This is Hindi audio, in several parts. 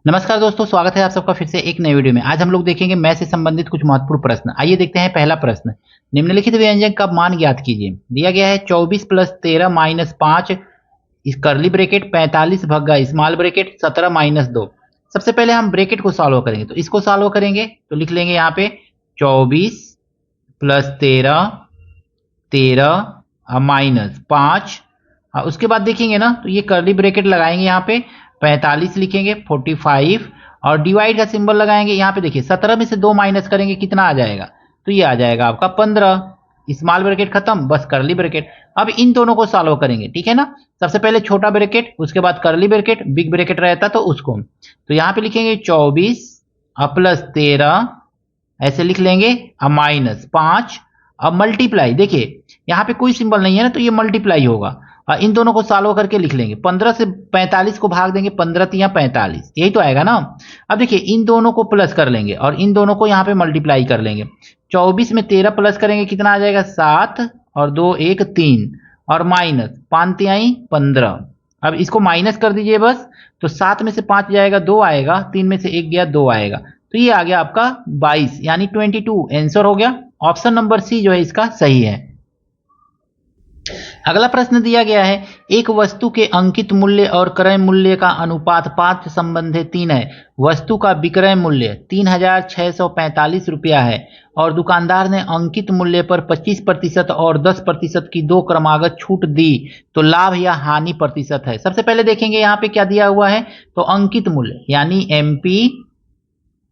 नमस्कार दोस्तों, स्वागत है आप सबका फिर से एक नई वीडियो में। आज हम लोग देखेंगे मैथ से संबंधित कुछ महत्वपूर्ण प्रश्न। आइए देखते हैं पहला प्रश्न। निम्नलिखित व्यंजक का मान ज्ञात कीजिए। दिया गया है 24 + 13 - 5 इस करली ब्रैकेट 45 भग्गा स्मॉल ब्रैकेट 17 - 2। सबसे पहले हम ब्रैकेट को सॉल्व करेंगे, तो इसको सॉल्व करेंगे तो लिख लेंगे यहाँ पे 24 + 13 -5। उसके बाद देखेंगे ना तो ये करली ब्रैकेट लगाएंगे, यहाँ पे 45 लिखेंगे 45 और डिवाइड का सिंबल लगाएंगे। यहाँ पे देखिए 17 में से 2 माइनस करेंगे, कितना आ जाएगा? तो ये आ जाएगा आपका 15। स्मॉल ब्रैकेट खत्म, बस करली ब्रैकेट। अब इन दोनों को सॉल्व करेंगे, ठीक है ना। सबसे पहले छोटा ब्रैकेट, उसके बाद करली ब्रैकेट, बिग ब्रैकेट रहता तो उसको। तो यहाँ पे लिखेंगे 24 + 13 ऐसे लिख लेंगे -5। अब मल्टीप्लाई, देखिए यहाँ पे कोई सिंबल नहीं है ना, तो ये मल्टीप्लाई होगा। इन दोनों को सॉल्व करके लिख लेंगे। 15 से 45 को भाग देंगे, 15 तिया 45, यही तो आएगा ना। अब देखिए इन दोनों को प्लस कर लेंगे और इन दोनों को यहाँ पे मल्टीप्लाई कर लेंगे। 24 में 13 प्लस करेंगे, कितना आ जाएगा? 7 और 2 1 3 और माइनस 5 तिहाई 15। अब इसको माइनस कर दीजिए बस, तो 7 में से 5 जाएगा 2 आएगा, 3 में से 1 गया 2 आएगा, तो ये आ गया आपका 22 यानी 22 आंसर हो गया। ऑप्शन नंबर सी जो है इसका सही है। अगला प्रश्न दिया गया है, एक वस्तु के अंकित मूल्य और क्रय मूल्य का अनुपात 5 संबंधी 3 है। वस्तु का विक्रय मूल्य 3645 रुपया है और दुकानदार ने अंकित मूल्य पर 25% और 10% की 2 क्रमागत छूट दी, तो लाभ या हानि प्रतिशत है। सबसे पहले देखेंगे यहाँ पे क्या दिया हुआ है, तो अंकित मूल्य यानी एमपी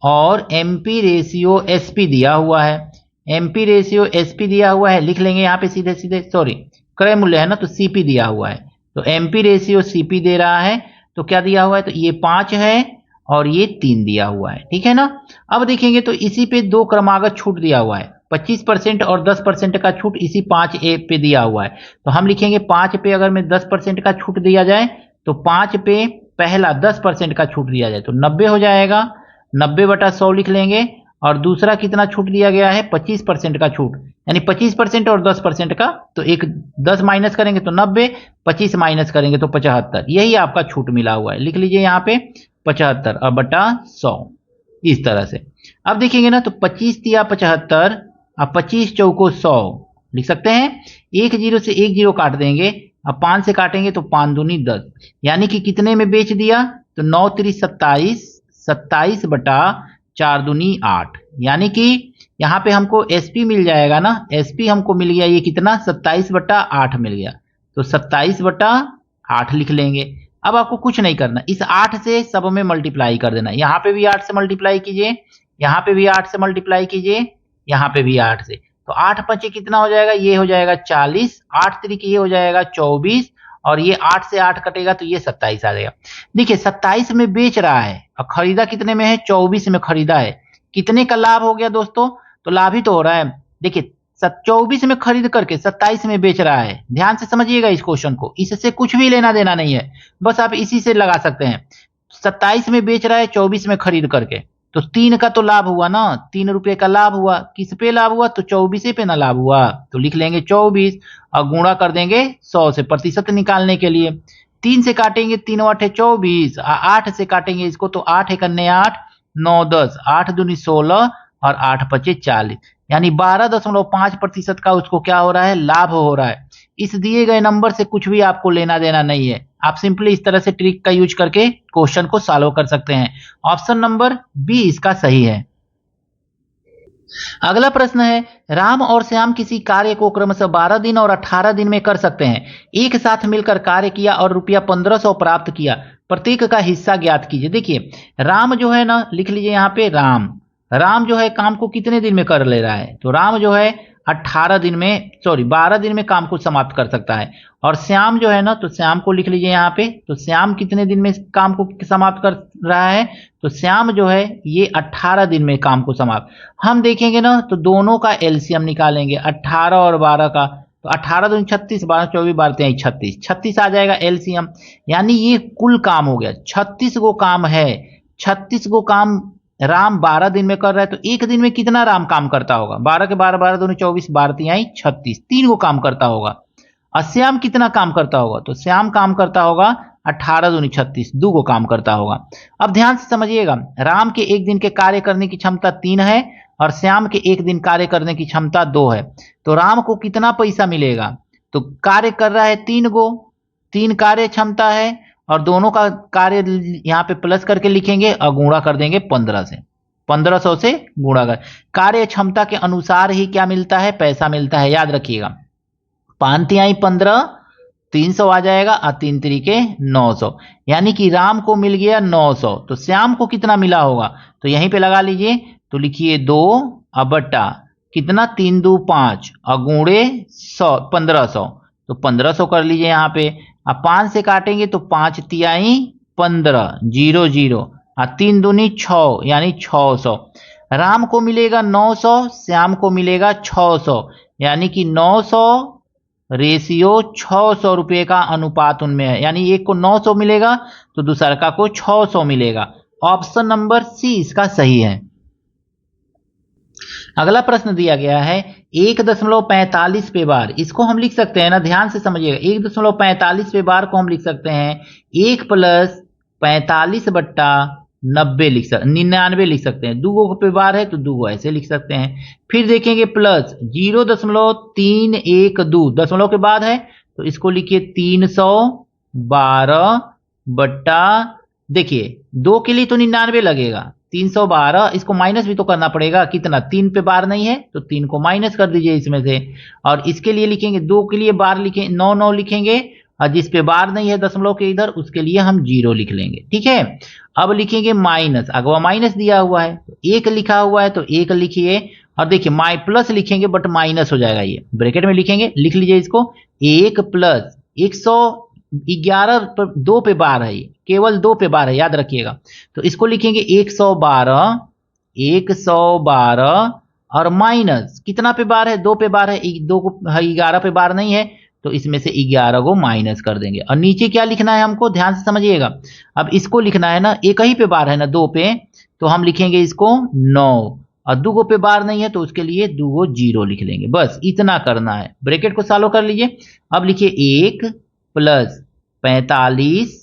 और एमपी रेशियो एसपी दिया हुआ है। एमपी रेशियो एसपी दिया हुआ है, लिख लेंगे यहाँ पे सीधे सीधे, सॉरी क्रय मूल्य है ना, तो सीपी दिया हुआ है। तो एमपी रेशियो सीपी दे रहा है, तो क्या दिया हुआ है, तो ये 5 है और ये 3 दिया हुआ है, ठीक है ना। अब देखेंगे तो इसी पे 2 क्रमागत छूट दिया हुआ है, 25% और 10% का छूट इसी 5A पे दिया हुआ है। तो हम लिखेंगे 5 पे अगर में 10% का छूट दिया जाए, तो 5 पे पहला 10% का छूट दिया जाए तो 90 हो जाएगा। 90/100 लिख लेंगे। और दूसरा कितना छूट दिया गया है? 25% का छूट, यानी 25% और 10% का, तो एक 10 माइनस करेंगे तो 90, 25 माइनस करेंगे तो 75। यही आपका छूट मिला हुआ है, लिख लीजिए यहाँ पे 75 और बटा 100 इस तरह से। अब देखेंगे ना तो 25 तिया 75 और 25 चौको 100 लिख सकते हैं। 1 0 से 1 0 काट देंगे, अब 5 से काटेंगे तो 5 दूनी 10, यानी कि कितने में बेच दिया? तो 9 3 27, 27 बटा 4 दूनी 8, यानी कि यहाँ पे हमको एसपी मिल जाएगा ना। एसपी हमको मिल गया, ये कितना? 27/8 मिल गया, तो 27/8 लिख लेंगे। अब आपको कुछ नहीं करना, इस 8 से सब में मल्टीप्लाई कर देना। यहाँ पे भी 8 से मल्टीप्लाई कीजिए, यहाँ पे भी 8 से मल्टीप्लाई कीजिए, यहाँ पे भी 8 से, तो 8 5 कितना हो जाएगा? ये हो जाएगा 40, 8 3 ये हो जाएगा 24 और ये 8 से 8 कटेगा तो ये 27 आ जाएगा। देखिए 27 में बेच रहा है और खरीदा कितने में है? 24 में खरीदा है। कितने का लाभ हो गया दोस्तों? तो लाभ ही तो हो रहा है। देखिए 24 में खरीद करके 27 में बेच रहा है। ध्यान से समझिएगा इस क्वेश्चन को, इससे कुछ भी लेना देना नहीं है, बस आप इसी से लगा सकते हैं। 27 में बेच रहा है 24 में खरीद करके, तो 3 का तो लाभ हुआ ना, 3 रुपए का लाभ हुआ। किस पे लाभ हुआ? तो 24 पे ना लाभ हुआ, तो लिख लेंगे 24 और गुणा कर देंगे 100 से प्रतिशत निकालने के लिए। 3 से काटेंगे, 3 8 24, 8 से काटेंगे इसको तो 8 1 8 9 10, 8 दूनी 16 और 8 5 40, यानी 12.5% का उसको क्या हो रहा है? लाभ हो रहा है। इस दिए गए नंबर से कुछ भी आपको लेना देना नहीं है। आप सिंपली इस तरह से ट्रिक का यूज करके क्वेश्चन को सॉल्व कर सकते हैं। ऑप्शन नंबर बी इसका सही है। अगला प्रश्न है, राम और श्याम किसी कार्य को क्रमशः 12 दिन और 18 दिन में कर सकते हैं। एक साथ मिलकर कार्य किया और रुपया 1500 प्राप्त किया, प्रत्येक का हिस्सा ज्ञात कीजिए। देखिए राम जो है ना, लिख लीजिए यहाँ पे राम जो है काम को कितने दिन में कर ले रहा है? तो राम जो है 18 दिन में, सॉरी 12 दिन में काम को समाप्त कर सकता है। और श्याम जो है ना, तो श्याम को लिख लीजिए यहाँ पे, तो श्याम कितने दिन में काम को समाप्त कर रहा है? तो श्याम जो है ये 18 दिन में काम को समाप्त। हम देखेंगे ना तो दोनों का एलसीएम निकालेंगे, 18 और 12 का, तो 18 दूनी 36, 12 24 12 23 36, 36 आ जाएगा एलसीएम, यानी ये कुल काम हो गया 36 गो काम है। 36 गो काम राम 12 दिन में कर रहा है, तो एक दिन में कितना राम काम करता होगा? 12 के 12 12 दूनी 24, 12 तिहाई 36, 3 गो काम करता होगा। और श्याम कितना काम करता होगा? तो श्याम काम करता होगा 18 दूनी 36, दो को काम करता होगा। अब ध्यान से समझिएगा, राम के एक दिन के कार्य करने की क्षमता 3 है और श्याम के एक दिन कार्य करने की क्षमता 2 है। तो राम को कितना पैसा मिलेगा? तो कार्य कर रहा है 3 गो, 3 कार्य क्षमता है और दोनों का कार्य यहाँ पे प्लस करके लिखेंगे और गुणा कर देंगे 15 से, 1500 से गुणा कर। कार्य क्षमता के अनुसार ही क्या मिलता है? पैसा मिलता है, याद रखिएगा। 5 तिहाई 15, 300 आ जाएगा और 3 तरीके 900, यानी कि राम को मिल गया 900। तो श्याम को कितना मिला होगा? तो यहीं पे लगा लीजिए, तो लिखिए 2 और बट्टा कितना, 3 2 5 और गुणे 100 1500, तो 1500 कर लीजिए यहाँ पे। अब 5 से काटेंगे तो 5 तिहाई 15, 0 0 और 3 दूनी 6, यानी 600। राम को मिलेगा 900, श्याम को मिलेगा 600, यानी कि 900 रेशियो 600 रुपये का अनुपात उनमें है, यानी एक को 900 मिलेगा तो दूसरा का को 600 मिलेगा। ऑप्शन नंबर सी इसका सही है। अगला प्रश्न दिया गया है 1.45 पे बार, इसको हम लिख सकते हैं ना, ध्यान से समझिएगा। 1.45 पे बार को हम लिख सकते हैं 1 + 45 बट्टा 90 99 लिख सकते हैं। 2 पे बार है तो 2 ऐसे लिख सकते हैं। फिर देखेंगे प्लस 0.312 दशमलव के बाद है तो इसको लिखिए 312 बट्टा, देखिए 2 के लिए तो 99 लगेगा, 312, इसको माइनस भी तो करना पड़ेगा, कितना, 3 पे बार नहीं है तो 3 को माइनस कर दीजिए इसमें से। और इसके लिए लिखेंगे 2 के लिए बार लिखें 9 9 लिखेंगे और जिस पे बार नहीं है दशमलव के इधर उसके लिए हम 0 लिख लेंगे, ठीक है। अब लिखेंगे माइनस, अगवा माइनस दिया हुआ है तो 1 लिखा हुआ है तो 1 लिखिए और देखिए प्लस लिखेंगे बट माइनस हो जाएगा, ये ब्रैकेट में लिखेंगे, लिख लीजिए इसको 1 + 111 पर 2 पे बार है, केवल 2 पे बार है, याद रखिएगा। तो इसको लिखेंगे 112 और माइनस कितना पे बार है? 2 पे बार है, 2 को 11 पे बार नहीं है तो इसमें से 11 को माइनस कर देंगे। और नीचे क्या लिखना है हमको, ध्यान से समझिएगा। अब इसको लिखना है ना, एक ही पे बार है ना 2 पे, तो हम लिखेंगे इसको 9 और 2 पे बार नहीं है तो उसके लिए 2 0 लिख लेंगे, बस इतना करना है। ब्रैकेट को सॉल्व कर लीजिए। अब लिखिए 1 + 45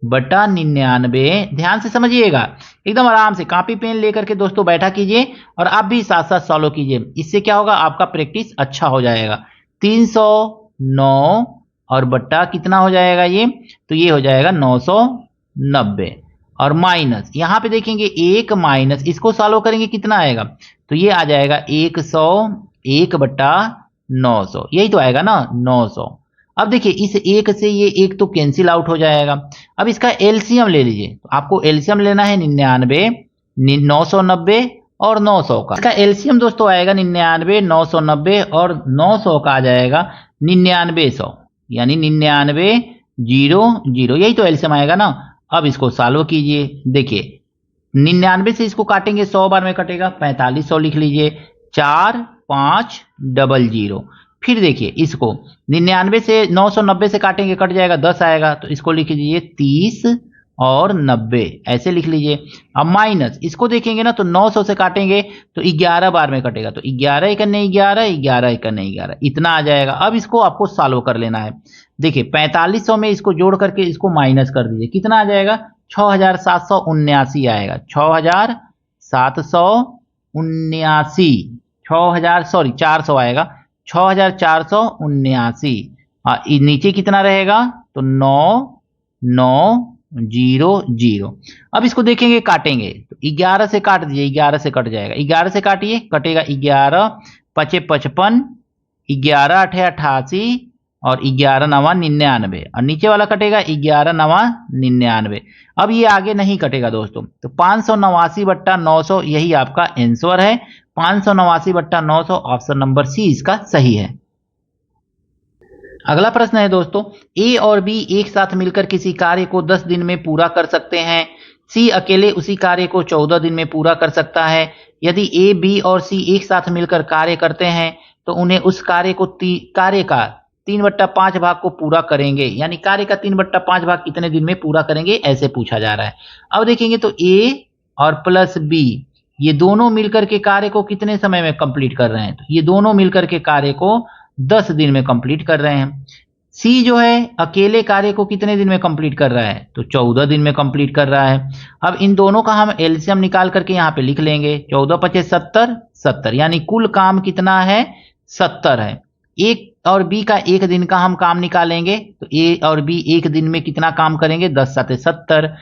बटा 99, ध्यान से समझिएगा, एकदम आराम से कॉपी पेन लेकर के दोस्तों बैठा कीजिए और आप भी साथ साथ सॉल्व कीजिए। इससे क्या होगा, आपका प्रैक्टिस अच्छा हो जाएगा। 309 और बट्टा कितना हो जाएगा ये, तो ये हो जाएगा 990 और माइनस यहाँ पे देखेंगे 1 माइनस, इसको सॉल्व करेंगे कितना आएगा, तो ये आ जाएगा 101 बट्टा 900, यही तो आएगा ना 900। अब देखिए इस 1 से ये 1 तो कैंसिल आउट हो जाएगा। अब इसका एलसीएम ले लीजिए, तो आपको एलसीएम लेना है 99, 990 और 900 का। इसका एलसीएम दोस्तों आएगा 99, 990 और 900 का आ जाएगा 9900, यानी 99 0 0, यही तो एलसीएम आएगा ना। अब इसको सॉल्व कीजिए, देखिए 99 से इसको काटेंगे 100 बार में कटेगा, 4500 लिख लीजिए, 4500। फिर देखिए इसको 99 से 990 से काटेंगे कट जाएगा, 10 आएगा, तो इसको लिख लीजिए 30 और 90 ऐसे लिख लीजिए। अब माइनस इसको देखेंगे ना तो 900 से काटेंगे तो 11 बार में कटेगा, तो 11 एकन्ने 11, 11 एकन्ने 11, इतना आ जाएगा। अब इसको आपको सॉल्व कर लेना है। देखिए 4500 में इसको जोड़ करके इसको माइनस कर दीजिए, कितना आ जाएगा, 6779 आएगा, 6779, 400 आएगा, 6479। नीचे कितना रहेगा, तो 9900। अब इसको देखेंगे काटेंगे तो 11 से काट दीजिए, 11 से कट जाएगा, 11 से काटिए कटेगा 11 5 55, 11 8 88 और 11 9 99 और नीचे वाला कटेगा 11 9 99। अब ये आगे नहीं कटेगा दोस्तों, तो 589 बट्टा 900 यही आपका आंसर है। 589 बट्टा 900 ऑप्शन नंबर सी इसका सही है। अगला प्रश्न है दोस्तों, ए और बी एक साथ मिलकर किसी कार्य को 10 दिन में पूरा कर सकते हैं। सी अकेले उसी कार्य को 14 दिन में पूरा कर सकता है। यदि ए, बी और सी एक साथ मिलकर कार्य करते हैं तो उन्हें उस कार्य का 3/5 भाग को पूरा करेंगे, यानी कार्य का 3/5 भाग कितने दिन में पूरा करेंगे, ऐसे पूछा जा रहा है। अब देखेंगे तो ए और प्लस बी ये दोनों मिलकर के कार्य को कितने समय में कंप्लीट कर रहे हैं, तो ये दोनों मिलकर के कार्य को 10 दिन में कंप्लीट कर रहे हैं। सी जो है अकेले कार्य को कितने दिन में कंप्लीट कर रहा है, तो 14 दिन में कंप्लीट कर रहा है। अब इन दोनों का हम एलसीएम निकाल करके यहाँ पे लिख लेंगे, 14 पचे 70, 70 यानी कुल काम कितना है, 70 है। ए और बी का एक दिन का हम काम निकालेंगे, तो ए और बी एक दिन में कितना काम करेंगे, 10 7 70।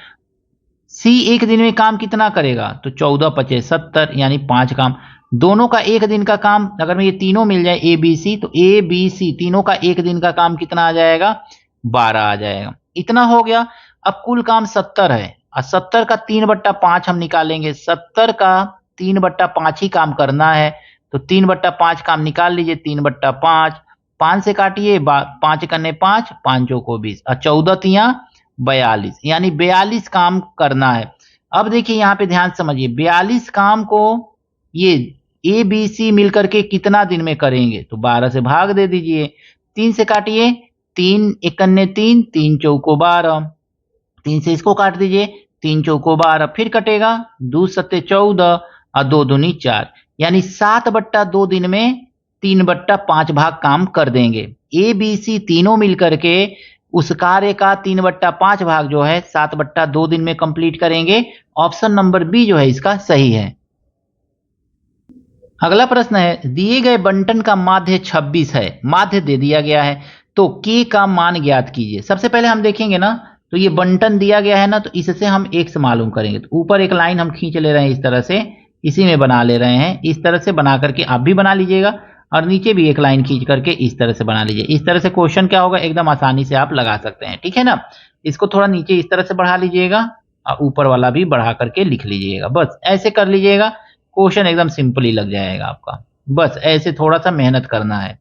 सी एक दिन में काम कितना करेगा, तो 14 पचे 70 यानी 5 काम। दोनों का एक दिन का काम अगर मैं ये तीनों मिल जाए ए बी सी, तो ए बी सी तीनों का एक दिन का काम कितना आ जाएगा, 12 आ जाएगा। इतना हो गया। अब कुल काम 70 है और 70 का 3/5 हम निकालेंगे। 70 का 3/5 ही काम करना है, तो 3/5 काम निकाल लीजिए। 3/5 5 से काटिए, 5 करने 5, 5 को 20 और 14 तिया 42 यानी 42 काम करना है। अब देखिए यहाँ पे ध्यान समझिए, 42 काम को ये ए बी सी मिलकर के कितना दिन में करेंगे, तो 12 से भाग दे दीजिए। 3 से काटिए, 3 एकन्ने 3, 3 चौको 12, 3 से इसको काट दीजिए, 3 चौको 12, फिर कटेगा 2 सत्ते 14 और 2 दूनी 4 यानी 7/2 दिन में 3/5 भाग काम कर देंगे। ए बी सी तीनों मिलकर के उस कार्य का 3/5 भाग जो है 7/2 दिन में कंप्लीट करेंगे। ऑप्शन नंबर बी जो है इसका सही है। अगला प्रश्न है, दिए गए बंटन का माध्य 26 है, माध्य दे दिया गया है, तो के का मान ज्ञात कीजिए। सबसे पहले हम देखेंगे ना, तो ये बंटन दिया गया है ना, तो इससे हम x मालूम करेंगे। तो ऊपर एक लाइन हम खींच ले रहे हैं इस तरह से, इसी में बना ले रहे हैं। इस तरह से बना करके आप भी बना लीजिएगा और नीचे भी एक लाइन खींच करके इस तरह से बना लीजिए। इस तरह से क्वेश्चन क्या होगा, एकदम आसानी से आप लगा सकते हैं, ठीक है ना। इसको थोड़ा नीचे इस तरह से बढ़ा लीजिएगा और ऊपर वाला भी बढ़ा करके लिख लीजिएगा। बस ऐसे कर लीजिएगा, क्वेश्चन एकदम सिंपल ही लग जाएगा आपका। बस ऐसे थोड़ा सा मेहनत करना है।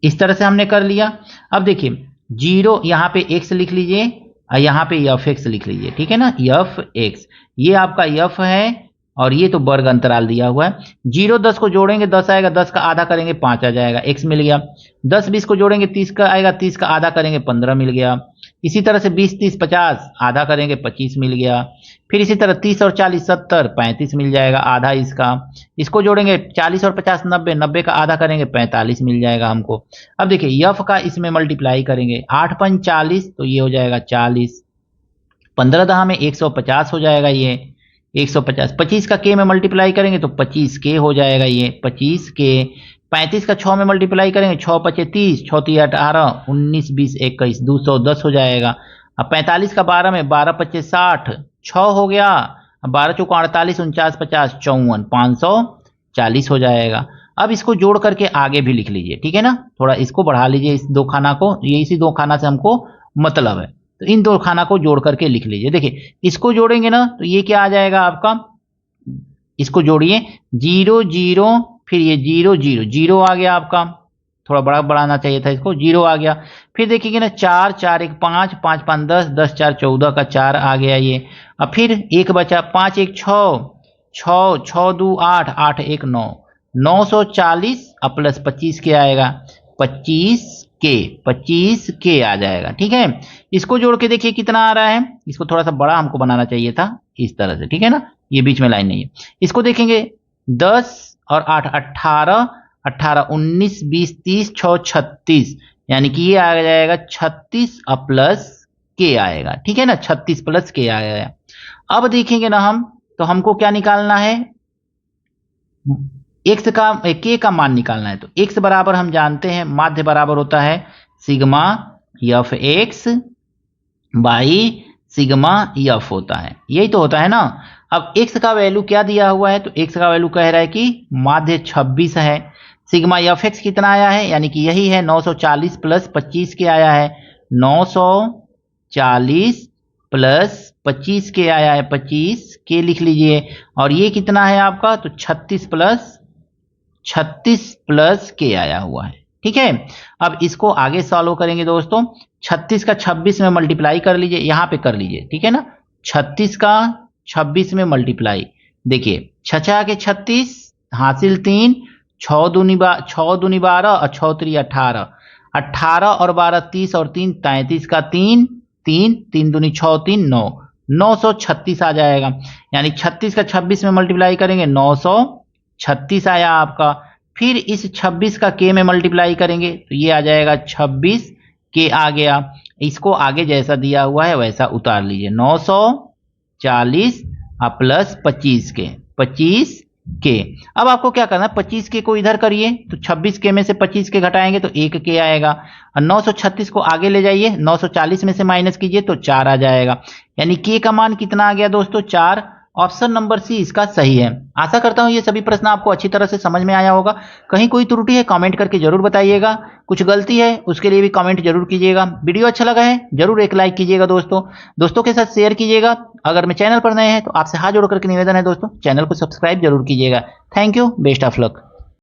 इस तरह से हमने कर लिया। अब देखिए 0 यहाँ पे x लिख लीजिए और यहाँ पे f(x) लिख लीजिए, ठीक है ना। f(x) ये आपका f है और ये तो वर्ग अंतराल दिया हुआ है। 0 10 को जोड़ेंगे 10 आएगा, 10 का आधा करेंगे 5 आ जाएगा, x मिल गया। 10 20 को जोड़ेंगे 30 का आएगा, 30 का आधा करेंगे 15 मिल गया। इसी तरह से 20 30 50 आधा करेंगे 25 मिल गया। फिर इसी तरह 30 और 40 70 35 मिल जाएगा आधा इसका। इसको जोड़ेंगे 40 और 50 90, 90 का आधा करेंगे 45 मिल जाएगा हमको। अब देखिए यफ का इसमें मल्टीप्लाई करेंगे, 8 पंच 40 तो ये हो जाएगा 40, 15 दहा में 150 हो जाएगा ये 150। 25 का के में मल्टीप्लाई करेंगे तो 25 के हो जाएगा ये 25 के। 35 का 6 में मल्टीप्लाई करेंगे, 6 पचे 30, 6 3 18, 19 20 21 210 हो जाएगा। अब 45 का 12 में 12 पचे 60, 6 हो गया। अब 12 चौका 48, 49 50 54, 540 हो जाएगा। अब इसको जोड़ करके आगे भी लिख लीजिए, ठीक है ना। थोड़ा इसको बढ़ा लीजिए इस दो खाना को, ये इसी दो खाना से हमको मतलब है, तो इन दो खाना को जोड़ करके लिख लीजिए। देखिए इसको जोड़ेंगे ना तो ये क्या आ जाएगा आपका, इसको जोड़िए 0 0 फिर ये 0 0 0 आ गया आपका। थोड़ा बड़ा बढ़ाना चाहिए था इसको, 0 आ गया। फिर देखिएगा ना 4 4 1 5 5 5 10 10 4 14 का 4 आ गया ये। अब फिर एक बचा, 5 1 6 6 6 2 8 8 1 9 940 और प्लस 25 के आएगा 25 के आ जाएगा, ठीक है। इसको जोड़ के देखिए कितना आ रहा है, इसको थोड़ा सा बड़ा हमको बनाना चाहिए था इस तरह से, ठीक है ना। ये बीच में लाइन नहीं है। इसको देखेंगे 10 और 8 18 18 19 20 30 6 36 यानी कि ये आ जाएगा 36 और प्लस के आएगा, ठीक है ना। 36 प्लस के आएगा। अब देखेंगे ना हम, तो हमको क्या निकालना है, x का k का मान निकालना है। तो x बराबर हम जानते हैं माध्य बराबर होता है sigma F x by sigma F होता है, यही तो होता है ना। अब x का वैल्यू क्या दिया हुआ है, तो x का वैल्यू कह रहा है कि माध्य 26 है। सिग्मा एफ एक्स कितना आया है, यानी कि यही है 940 प्लस 25 के आया है, 940 प्लस 25 के आया है, 25 के लिख लीजिए। और ये कितना है आपका, तो 36 प्लस के आया हुआ है, ठीक है। अब इसको आगे सॉल्व करेंगे दोस्तों। 36 का 26 में मल्टीप्लाई कर लीजिए, यहां पे कर लीजिए, ठीक है ना। 36 का 26 में मल्टीप्लाई, देखिए 6 के 36 हासिल 3, 6 दूनी 12 और 6 3 18, 18 और 12 30 और 3 33 का 3 3 3 दूनी 6 3 9 936 आ जाएगा। यानी 36 का 26 में मल्टीप्लाई करेंगे 936 आया आपका। फिर इस 26 का के में मल्टीप्लाई करेंगे तो ये आ जाएगा 26 के आ गया। इसको आगे जैसा दिया हुआ है वैसा उतार लीजिए, 940 प्लस 25 के, 25 के। अब आपको क्या करना है, 25 के को इधर करिए तो 26 के में से 25 के घटाएंगे तो 1 के आएगा, और 936 को आगे ले जाइए, 940 में से माइनस कीजिए तो 4 आ जाएगा। यानी के का मान कितना आ गया दोस्तों, 4। ऑप्शन नंबर सी इसका सही है। आशा करता हूं ये सभी प्रश्न आपको अच्छी तरह से समझ में आया होगा। कहीं कोई त्रुटि है कमेंट करके जरूर बताइएगा, कुछ गलती है उसके लिए भी कमेंट जरूर कीजिएगा। वीडियो अच्छा लगा है जरूर एक लाइक कीजिएगा दोस्तों के साथ शेयर कीजिएगा। अगर मैं चैनल पर नए हैं तो आपसे हाथ जोड़ करके निवेदन है दोस्तों, चैनल को सब्सक्राइब जरूर कीजिएगा। Thank you, best of luck.